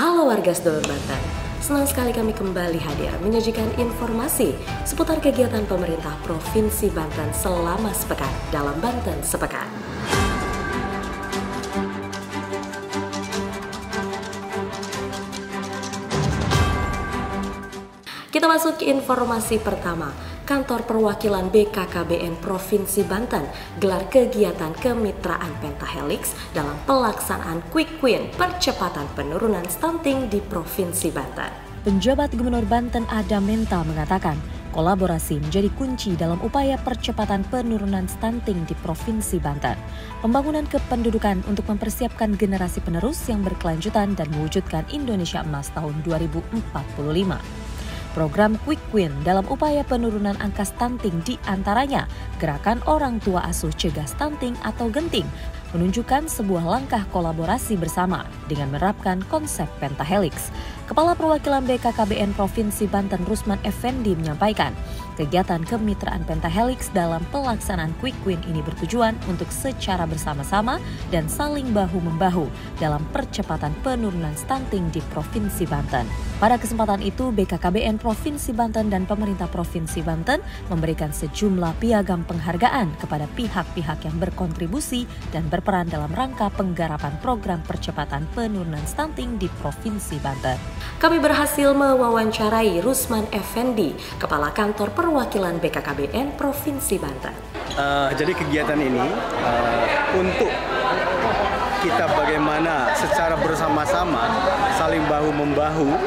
Halo warga Sedulur Banten, senang sekali kami kembali hadir menyajikan informasi seputar kegiatan pemerintah Provinsi Banten selama sepekan dalam Banten Sepekan. Kita masuk ke informasi pertama. Kantor Perwakilan BKKBN Provinsi Banten gelar kegiatan kemitraan Pentahelix dalam pelaksanaan Quick Win percepatan penurunan stunting di Provinsi Banten. Penjabat Gubernur Banten Adam Menta mengatakan, kolaborasi menjadi kunci dalam upaya percepatan penurunan stunting di Provinsi Banten. Pembangunan kependudukan untuk mempersiapkan generasi penerus yang berkelanjutan dan mewujudkan Indonesia Emas tahun 2045. Program Quick Win dalam upaya penurunan angka stunting di antaranya Gerakan Orang Tua Asuh Cegah Stunting atau Genting menunjukkan sebuah langkah kolaborasi bersama dengan menerapkan konsep Pentahelix. Kepala Perwakilan BKKBN Provinsi Banten Rusman Effendi menyampaikan, kegiatan kemitraan Pentahelix dalam pelaksanaan Quick Win ini bertujuan untuk secara bersama-sama dan saling bahu-membahu dalam percepatan penurunan stunting di Provinsi Banten. Pada kesempatan itu, BKKBN Provinsi Banten dan pemerintah Provinsi Banten memberikan sejumlah piagam penghargaan kepada pihak-pihak yang berkontribusi dan berperan dalam rangka penggarapan program percepatan penurunan stunting di Provinsi Banten. Kami berhasil mewawancarai Rusman Effendi, Kepala Kantor Perwakilan BKKBN Provinsi Banten. Jadi kegiatan ini untuk kita bagaimana secara bersama-sama saling bahu-membahu.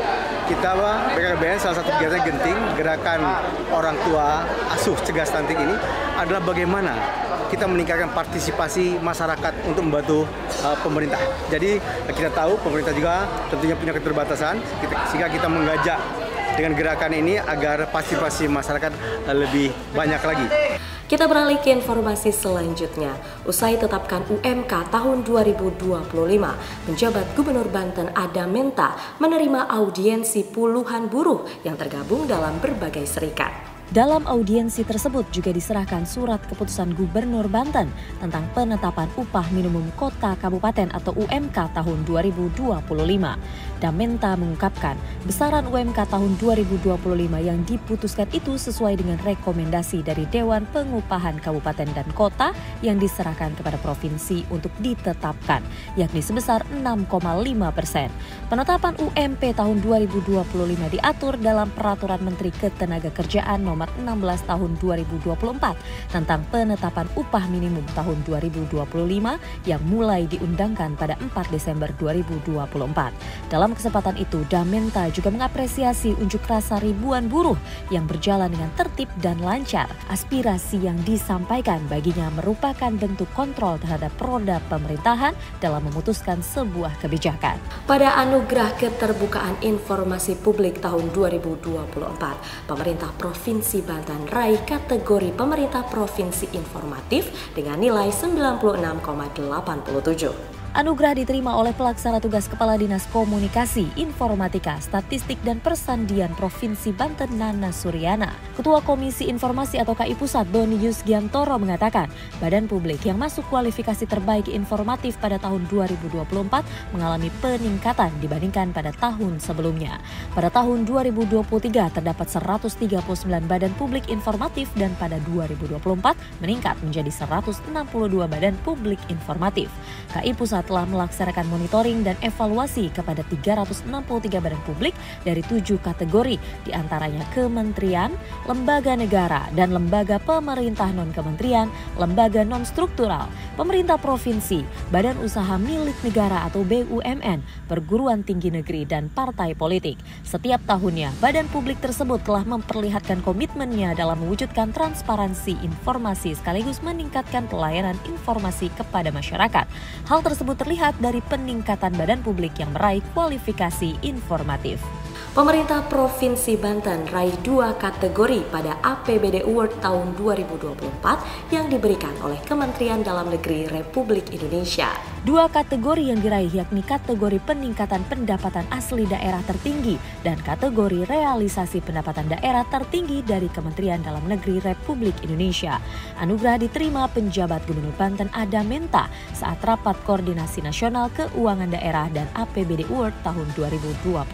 Kita BKKBN salah satu kegiatan genting Gerakan Orang Tua Asuh Cegah Stunting ini adalah bagaimana kita meningkatkan partisipasi masyarakat untuk membantu pemerintah. Jadi kita tahu pemerintah juga tentunya punya keterbatasan, sehingga kita mengajak dengan gerakan ini agar partisipasi masyarakat lebih banyak lagi. Kita beralih ke informasi selanjutnya. Usai tetapkan UMK tahun 2025, penjabat Gubernur Banten Adam Menta menerima audiensi puluhan buruh yang tergabung dalam berbagai serikat. Dalam audiensi tersebut juga diserahkan surat keputusan Gubernur Banten tentang penetapan upah minimum kota kabupaten atau UMK tahun 2025. Damenta mengungkapkan besaran UMK tahun 2025 yang diputuskan itu sesuai dengan rekomendasi dari Dewan Pengupahan Kabupaten dan Kota yang diserahkan kepada provinsi untuk ditetapkan, yakni sebesar 6,5%. Penetapan UMP tahun 2025 diatur dalam Peraturan Menteri Ketenagakerjaan Nomor 16 tahun 2024 tentang penetapan upah minimum tahun 2025 yang mulai diundangkan pada 4 Desember 2024. Dalam kesempatan itu, Damenta juga mengapresiasi unjuk rasa ribuan buruh yang berjalan dengan tertib dan lancar. Aspirasi yang disampaikan baginya merupakan bentuk kontrol terhadap roda pemerintahan dalam memutuskan sebuah kebijakan. Pada Anugerah Keterbukaan Informasi Publik tahun 2024, pemerintah Provinsi Banten raih kategori Pemerintah Provinsi Informatif dengan nilai 96,87. Anugerah diterima oleh Pelaksana Tugas Kepala Dinas Komunikasi, Informatika, Statistik, dan Persandian Provinsi Banten Nana Suryana. Ketua Komisi Informasi atau KI Pusat Doni Yusgiantoro mengatakan, badan publik yang masuk kualifikasi terbaik informatif pada tahun 2024 mengalami peningkatan dibandingkan pada tahun sebelumnya. Pada tahun 2023 terdapat 139 badan publik informatif dan pada 2024 meningkat menjadi 162 badan publik informatif. KI Pusat telah melaksanakan monitoring dan evaluasi kepada 363 badan publik dari 7 kategori, diantaranya kementerian, lembaga negara, dan lembaga pemerintah non-kementerian, lembaga non-struktural, pemerintah provinsi, badan usaha milik negara atau BUMN, perguruan tinggi negeri, dan partai politik. Setiap tahunnya, badan publik tersebut telah memperlihatkan komitmennya dalam mewujudkan transparansi informasi sekaligus meningkatkan pelayanan informasi kepada masyarakat. Hal tersebut terlihat dari peningkatan badan publik yang meraih kualifikasi informatif. Pemerintah Provinsi Banten raih 2 kategori pada APBD Award tahun 2024 yang diberikan oleh Kementerian Dalam Negeri Republik Indonesia. Dua kategori yang diraih yakni kategori peningkatan pendapatan asli daerah tertinggi dan kategori realisasi pendapatan daerah tertinggi dari Kementerian Dalam Negeri Republik Indonesia. Anugerah diterima penjabat Gubernur Banten Adam Menta saat rapat koordinasi nasional keuangan daerah dan APBD Award tahun 2024.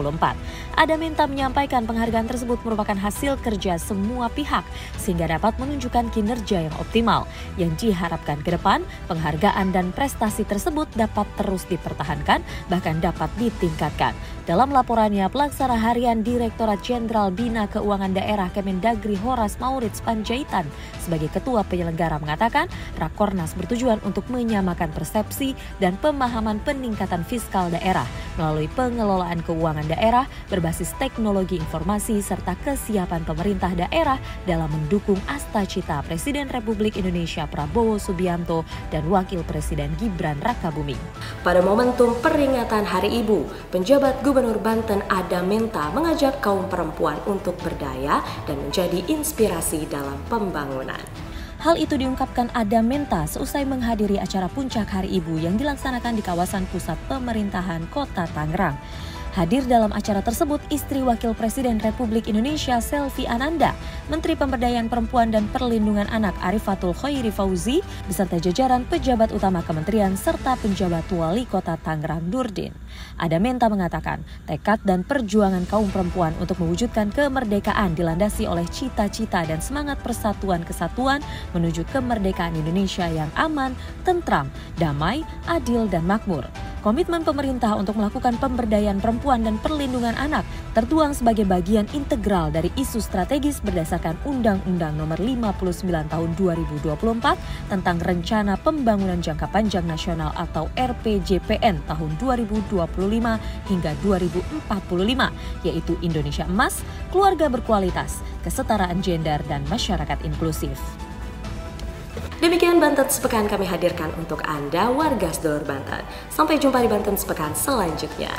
Adam Menta menyampaikan penghargaan tersebut merupakan hasil kerja semua pihak sehingga dapat menunjukkan kinerja yang optimal. Yang diharapkan ke depan, penghargaan dan prestasi tersebut dapat terus dipertahankan, bahkan dapat ditingkatkan. Dalam laporannya, Pelaksana Harian Direktorat Jenderal Bina Keuangan Daerah Kemendagri Horas Maurits Panjaitan sebagai Ketua Penyelenggara mengatakan, Rakornas bertujuan untuk menyamakan persepsi dan pemahaman peningkatan fiskal daerah melalui pengelolaan keuangan daerah berbasis teknologi informasi serta kesiapan pemerintah daerah dalam mendukung Astacita Presiden Republik Indonesia Prabowo Subianto dan Wakil Presiden Gibran Rakabuming. Pada momentum peringatan Hari Ibu, penjabat Gubernur Banten Adam Menta mengajak kaum perempuan untuk berdaya dan menjadi inspirasi dalam pembangunan. Hal itu diungkapkan Adam Menta seusai menghadiri acara Puncak Hari Ibu yang dilaksanakan di kawasan pusat pemerintahan Kota Tangerang. Hadir dalam acara tersebut istri Wakil Presiden Republik Indonesia Selvi Ananda, Menteri Pemberdayaan Perempuan dan Perlindungan Anak Arifatul Khairi Fauzi, beserta jajaran pejabat utama kementerian serta penjabat wali kota Tangerang Nurdin. Adam Menta mengatakan, tekad dan perjuangan kaum perempuan untuk mewujudkan kemerdekaan dilandasi oleh cita-cita dan semangat persatuan kesatuan menuju kemerdekaan Indonesia yang aman, tentram, damai, adil, dan makmur. Komitmen pemerintah untuk melakukan pemberdayaan perempuan dan perlindungan anak tertuang sebagai bagian integral dari isu strategis berdasarkan Undang-Undang Nomor 59 Tahun 2024 tentang Rencana Pembangunan Jangka Panjang Nasional atau RPJPN tahun 2025 hingga 2045, yaitu Indonesia Emas, keluarga berkualitas, kesetaraan gender, dan masyarakat inklusif. Demikian Banten Sepekan kami hadirkan untuk Anda warga sedulur Banten. Sampai jumpa di Banten Sepekan selanjutnya.